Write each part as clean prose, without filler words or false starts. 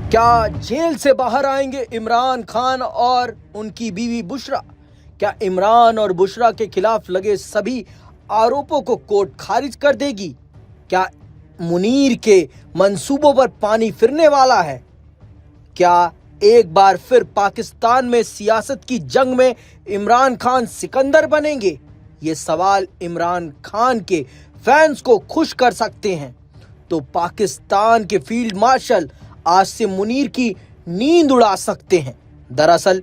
क्या जेल से बाहर आएंगे इमरान खान और उनकी बीवी बुशरा? क्या इमरान और बुशरा के खिलाफ लगे सभी आरोपों को कोर्ट खारिज कर देगी? क्या मुनीर के मंसूबों पर पानी फिरने वाला है? क्या एक बार फिर पाकिस्तान में सियासत की जंग में इमरान खान सिकंदर बनेंगे? ये सवाल इमरान खान के फैंस को खुश कर सकते हैं। तो पाकिस्तान के फील्ड मार्शल आज से मुनीर की नींद उड़ा सकते हैं। दरअसल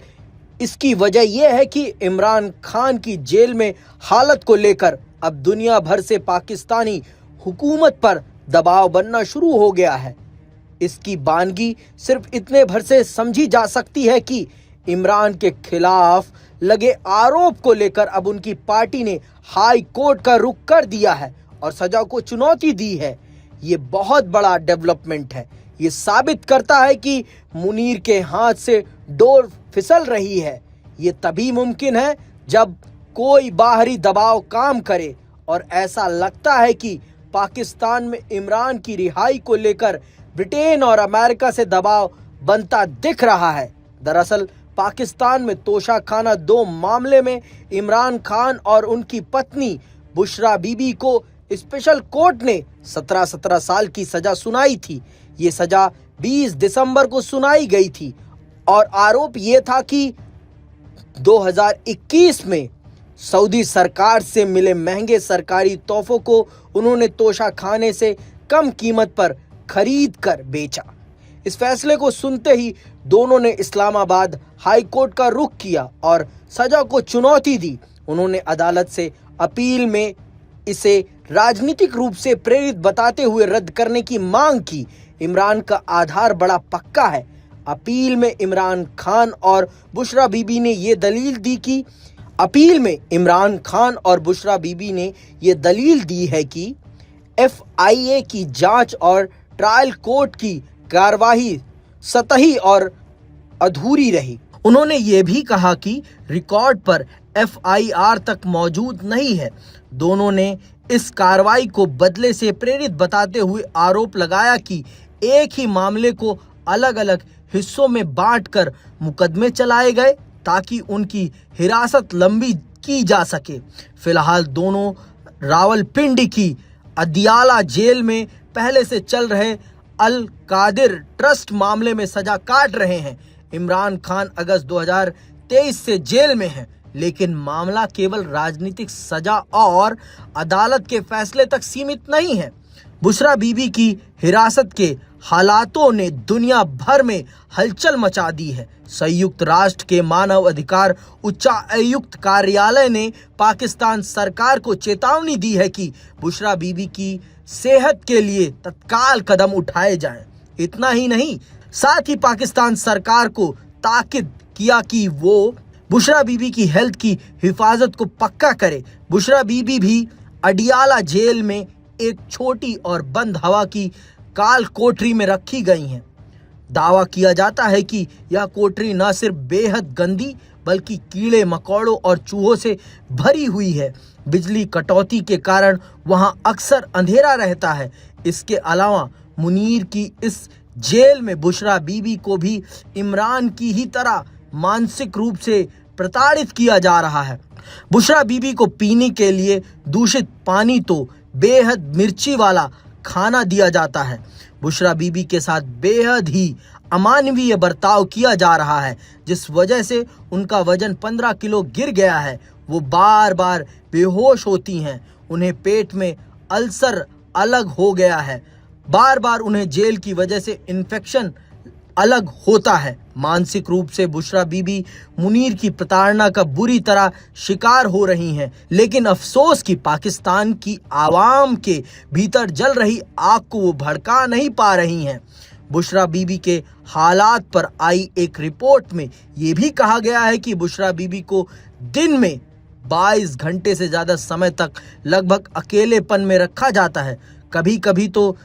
इसकी वजह यह है कि इमरान खान की जेल में हालत को लेकर अब दुनिया भर से पाकिस्तानी हुकूमत पर दबाव बनना शुरू हो गया है। इसकी बानगी सिर्फ इतने भर से समझी जा सकती है कि इमरान के खिलाफ लगे आरोप को लेकर अब उनकी पार्टी ने हाई कोर्ट का रुख कर दिया है और सजा को चुनौती दी है। ये बहुत बड़ा डेवलपमेंट है। ये साबित करता है कि मुनीर के हाथ से डोर फिसल रही है। ये तभी मुमकिन है जब कोई बाहरी दबाव काम करे, और ऐसा लगता है कि पाकिस्तान में इमरान की रिहाई को लेकर ब्रिटेन और अमेरिका से दबाव बनता दिख रहा है। दरअसल पाकिस्तान में तोशाखाना 2 मामले में इमरान खान और उनकी पत्नी बुशरा बीबी को स्पेशल कोर्ट ने 17 साल की सजा सुनाई थी। ये सजा 20 दिसंबर को सुनाई गई थी और आरोप ये था कि 2021 में सऊदी सरकार से मिले महंगे सरकारी तोहफों को उन्होंने तोशाखाने से कम कीमत पर खरीद कर बेचा। इस फैसले को सुनते ही दोनों ने इस्लामाबाद हाई कोर्ट का रुख किया और सजा को चुनौती दी। उन्होंने अदालत से अपील में इसे राजनीतिक रूप से प्रेरित बताते हुए रद्द करने की मांग की। इमरान का आधार बड़ा पक्का है। अपील में इमरान खान और बुशरा बीबी ने ये दलील दी है कि FIA की जांच और ट्रायल कोर्ट की कार्यवाही सतही और अधूरी रही। उन्होंने ये भी कहा कि रिकॉर्ड पर FIR तक मौजूद नहीं है। दोनों ने इस कार्रवाई को बदले से प्रेरित बताते हुए आरोप लगाया कि एक ही मामले को अलग अलग हिस्सों में बांटकर मुकदमे चलाए गए ताकि उनकी हिरासत लंबी की जा सके। फिलहाल दोनों रावलपिंडी की अदियाला जेल में पहले से चल रहे अल कादिर ट्रस्ट मामले में सजा काट रहे हैं। इमरान खान अगस्त 2023 से जेल में हैं, लेकिन मामला केवल राजनीतिक सजा और अदालत के फैसले तक सीमित नहीं है। बुशरा बीबी की हिरासत के हालातों ने दुनिया भर में हलचल मचा दी है। संयुक्त राष्ट्र के मानव अधिकार उच्चायुक्त कार्यालय ने पाकिस्तान सरकार को चेतावनी दी है कि बुशरा बीबी की सेहत के लिए तत्काल कदम उठाए जाएं। इतना ही नहीं, साथ ही पाकिस्तान सरकार को ताकीद किया कि वो बुशरा बीबी की हेल्थ की हिफाजत को पक्का करे। बुशरा बीबी भी अडियाला जेल में एक छोटी और बंद हवा की काल कोठरी में रखी गई हैं। दावा किया जाता है कि यह कोठरी न सिर्फ बेहद गंदी बल्कि कीड़े मकोड़ों और चूहों से भरी हुई है। बिजली कटौती के कारण वहां अक्सर अंधेरा रहता है। इसके अलावा मुनीर की इस जेल में बुशरा बीबी को भी इमरान की ही तरह मानसिक रूप से प्रताड़ित किया जा रहा है। बुशरा बीबी को पीने के लिए दूषित पानी तो बेहद मिर्ची वाला खाना दिया जाता है। बुशरा बीबी के साथ बेहद ही अमानवीय बर्ताव किया जा रहा है, जिस वजह से उनका वजन 15 किलो गिर गया है। वो बार बार बेहोश होती हैं। उन्हें पेट में अल्सर अलग हो गया है। बार बार उन्हें जेल की वजह से इन्फेक्शन अलग होता है। मानसिक रूप से बुशरा बीबी मुनीर की प्रताड़ना का बुरी तरह शिकार हो रही हैं। लेकिन अफसोस कि पाकिस्तान की आवाम के भीतर जल रही आग को वो भड़का नहीं पा रही हैं। बुशरा बीबी के हालात पर आई एक रिपोर्ट में ये भी कहा गया है कि बुशरा बीबी को दिन में 22 घंटे से ज़्यादा समय तक लगभग अकेलेपन में रखा जाता है। कभी कभी तो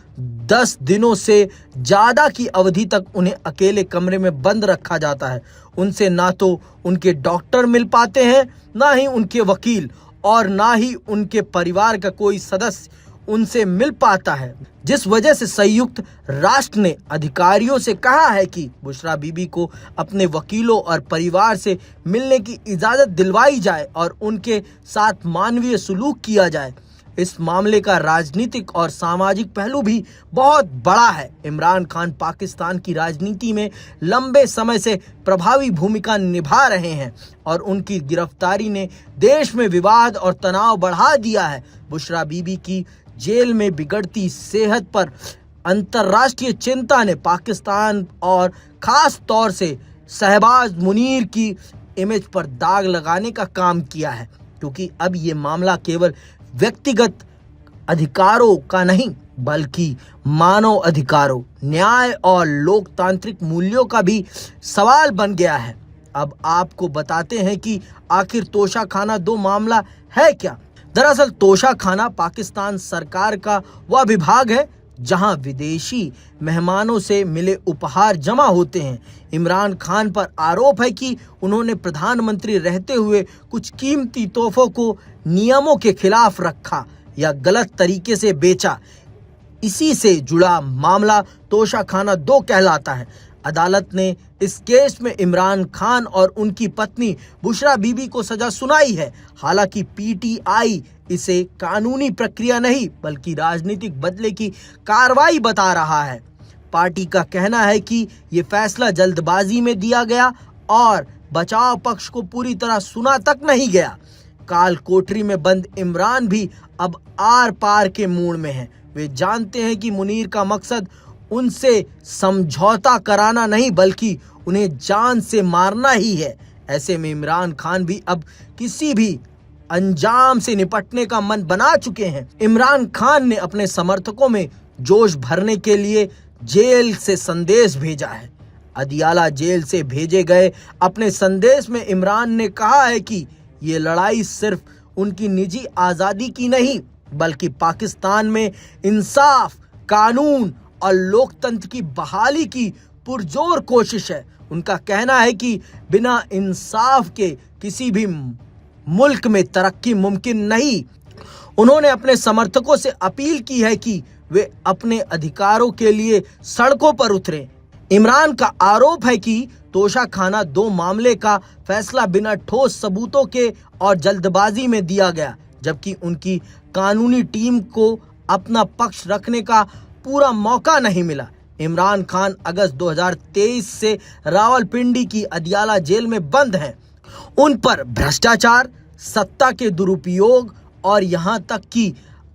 10 दिनों से ज़्यादा की अवधि तक उन्हें अकेले कमरे में बंद रखा जाता है। उनसे ना तो उनके डॉक्टर मिल पाते हैं, ना ही उनके वकील और ना ही उनके परिवार का कोई सदस्य उनसे मिल पाता है, जिस वजह से संयुक्त राष्ट्र ने अधिकारियों से कहा है कि बुशरा बीबी को अपने वकीलों और परिवार से मिलने की इजाज़त दिलवाई जाए और उनके साथ मानवीय सलूक किया जाए। इस मामले का राजनीतिक और सामाजिक पहलू भी बहुत बड़ा है। इमरान खान पाकिस्तान की राजनीति में लंबे समय से प्रभावी भूमिका निभा रहे हैं और उनकी गिरफ्तारी ने देश में विवाद और तनाव बढ़ा दिया है। बुशरा बीबी की जेल में बिगड़ती सेहत पर अंतर्राष्ट्रीय चिंता ने पाकिस्तान और खास तौर से शहबाज मुनीर की इमेज पर दाग लगाने का काम किया है, क्योंकि अब ये मामला केवल व्यक्तिगत अधिकारों का नहीं बल्कि मानव अधिकारों, न्याय और लोकतांत्रिक मूल्यों का भी सवाल बन गया है। अब आपको बताते हैं कि आखिर तोशाखाना 2 मामला है क्या। दरअसल तोशाखाना पाकिस्तान सरकार का वह विभाग है जहां विदेशी मेहमानों से मिले उपहार जमा होते हैं। इमरान खान पर आरोप है कि उन्होंने प्रधानमंत्री रहते हुए कुछ कीमती तोहफों को नियमों के खिलाफ रखा या गलत तरीके से बेचा। इसी से जुड़ा मामला तोशाखाना 2 कहलाता है। अदालत ने इस केस में इमरान खान और उनकी पत्नी बुशरा बीबी को सजा सुनाई है। हालांकि पीटीआई इसे कानूनी प्रक्रिया नहीं बल्कि राजनीतिक बदले की कार्रवाई बता रहा है। पार्टी का कहना है कि ये फैसला जल्दबाजी में दिया गया और बचाव पक्ष को पूरी तरह सुना तक नहीं गया। काल कोठरी में बंद इमरान भी अब आर पार के मूड में हैं। वे जानते हैं कि मुनीर का मकसद उनसे समझौता कराना नहीं बल्कि उन्हें जान से मारना ही है। ऐसे में इमरान खान भी अब किसी भी अंजाम से निपटने का मन बना चुके हैं। इमरान खान ने अपने समर्थकों में जोश भरने के लिए जेल से संदेश भेजा है। अदियाला जेल से भेजे गए अपने संदेश में इमरान ने कहा है कि ये लड़ाई सिर्फ उनकी निजी आज़ादी की नहीं बल्कि पाकिस्तान में इंसाफ, कानून और लोकतंत्र की बहाली की पुरजोर कोशिश है। उनका कहना है कि बिना इंसाफ के किसी भी मुल्क में तरक्की मुमकिन नहीं। उन्होंने अपने समर्थकों से अपील की है कि वे अपने अधिकारों के लिए सड़कों पर उतरें। इमरान का आरोप है कि तोशाखाना 2 मामले का फैसला बिना ठोस सबूतों के और जल्दबाजी में दिया गया, जबकि उनकी कानूनी टीम को अपना पक्ष रखने का पूरा मौका नहीं मिला। इमरान खान अगस्त 2023 से रावलपिंडी की अदियाला जेल में बंद हैं। उन पर भ्रष्टाचार, सत्ता के दुरुपयोग और यहाँ तक कि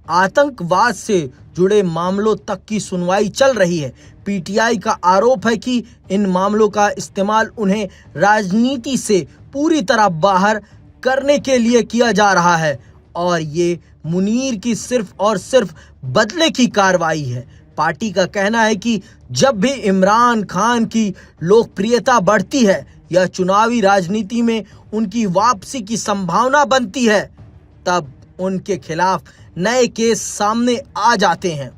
आतंकवाद से जुड़े मामलों तक की सुनवाई चल रही है। पीटीआई का आरोप है कि इन मामलों का इस्तेमाल उन्हें राजनीति से पूरी तरह बाहर करने के लिए किया जा रहा है और ये मुनीर की सिर्फ और सिर्फ बदले की कार्रवाई है। पार्टी का कहना है कि जब भी इमरान खान की लोकप्रियता बढ़ती है या चुनावी राजनीति में उनकी वापसी की संभावना बनती है, तब उनके खिलाफ नए केस सामने आ जाते हैं।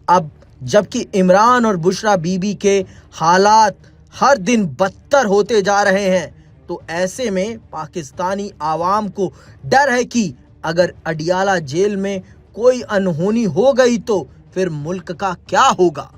अब जबकि इमरान और बुशरा बीबी के हालात हर दिन बदतर होते जा रहे हैं, तो ऐसे में पाकिस्तानी आवाम को डर है कि अगर अडियाला जेल में कोई अनहोनी हो गई तो फिर मुल्क का क्या होगा।